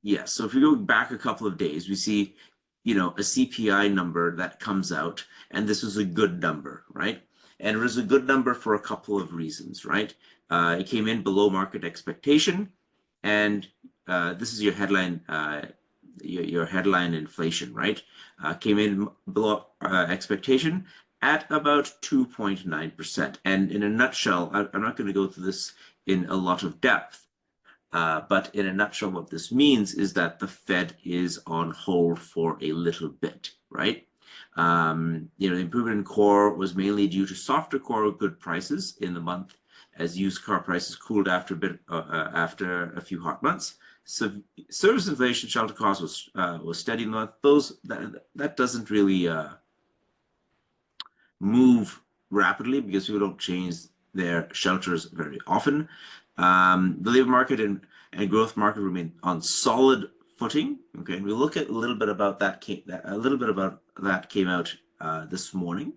Yes. So if we go back a couple of days, we see, a CPI number that comes out, and this was a good number, right? And it was a good number for a couple of reasons, right? It came in below market expectation, and this is your headline, your headline inflation, right? Came in below expectation at about 2.9%. And in a nutshell, I'm not going to go through this in a lot of depth. But in a nutshell, what this means is that the Fed is on hold for a little bit, right? The improvement in core was mainly due to softer core good prices in the month as used car prices cooled after after a few hot months. So service inflation, shelter costs was steady in the month. That doesn't really move rapidly because people don't change their shelters very often. The labor market and growth market remain on solid footing. Okay, and we look at a little bit about that. Came out this morning,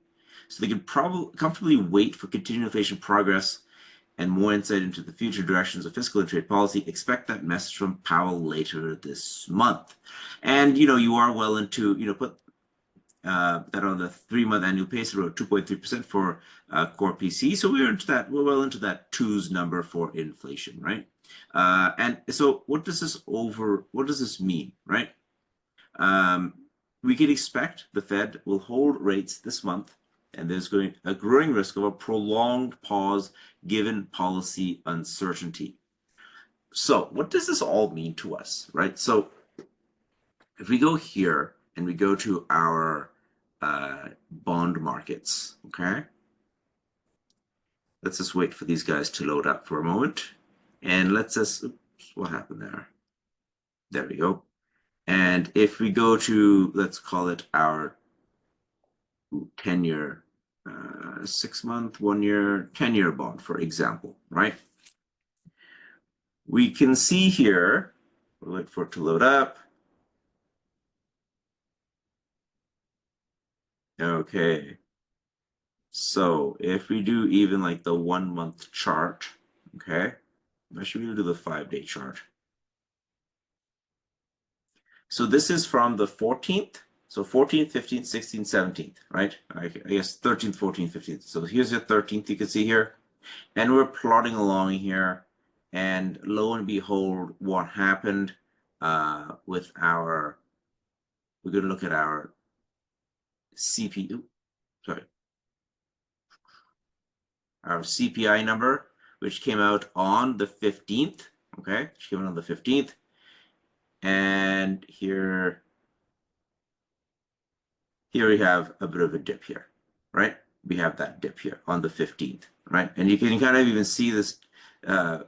so they could probably comfortably wait for continued inflation progress and more insight into the future directions of fiscal and trade policy. Expect that message from Powell later this month, and you are well into put that on the 3-month annual pace around 2.3% for core PC. So we're well into that twos number for inflation, right? And so what does this mean, right? We can expect the Fed will hold rates this month, and there's a growing risk of a prolonged pause given policy uncertainty. So what does this all mean to us, right? So if we go here and we go to our bond markets, okay? Let's just wait for these guys to load up for a moment. And let's just, oops, what happened there? There we go. And if we go to, let's call it our 10-year, 6-month, 1-year, 10-year bond, for example, right? We can see here, we'll wait for it to load up. Okay. So if we do even like the 1-month chart, okay, I should do the 5-day chart. So this is from the 14th. So 14th, 15th, 16th, 17th, right? I guess 13th, 14th, 15th. So here's your 13th, you can see here. And we're plotting along here. And lo and behold, what happened with we're going to look at our CPI, our CPI number, which came out on the 15th, okay? Which came out on the 15th. And here we have a bit of a dip here, right? We have that dip here on the 15th, right? And you can kind of even see this.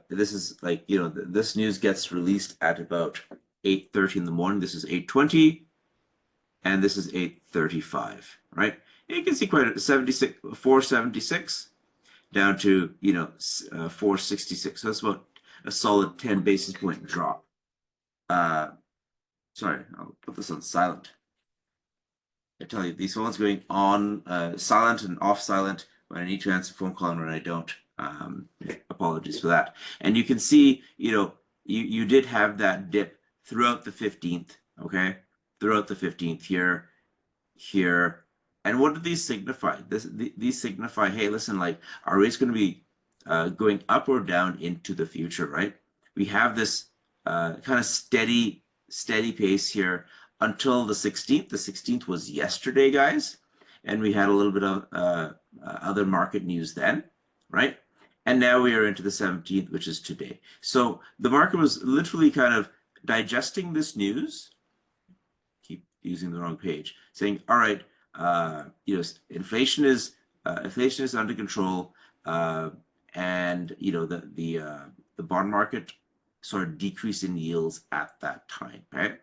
This is like, this news gets released at about 8:30 in the morning. This is 8:20, and this is 8:35, right? And you can see quite a 476 down to 466. So that's about a solid 10 basis point drop. Sorry, I'll put this on silent. I tell you, these phones going on silent and off silent when I need to answer a phone call and when I don't. Apologies for that. And you can see, you did have that dip throughout the 15th, okay? Throughout the 15th here. And what do these signify? These signify, hey, listen, like, are rates going to be going up or down into the future, right? We have this kind of steady pace here until the 16th. The 16th was yesterday, guys. And we had a little bit of other market news then, right? And now we are into the 17th, which is today. So the market was literally kind of digesting this news. Keep using the wrong page. Saying, all right, inflation is under control, and the bond market sort of decreased in yields at that time, right?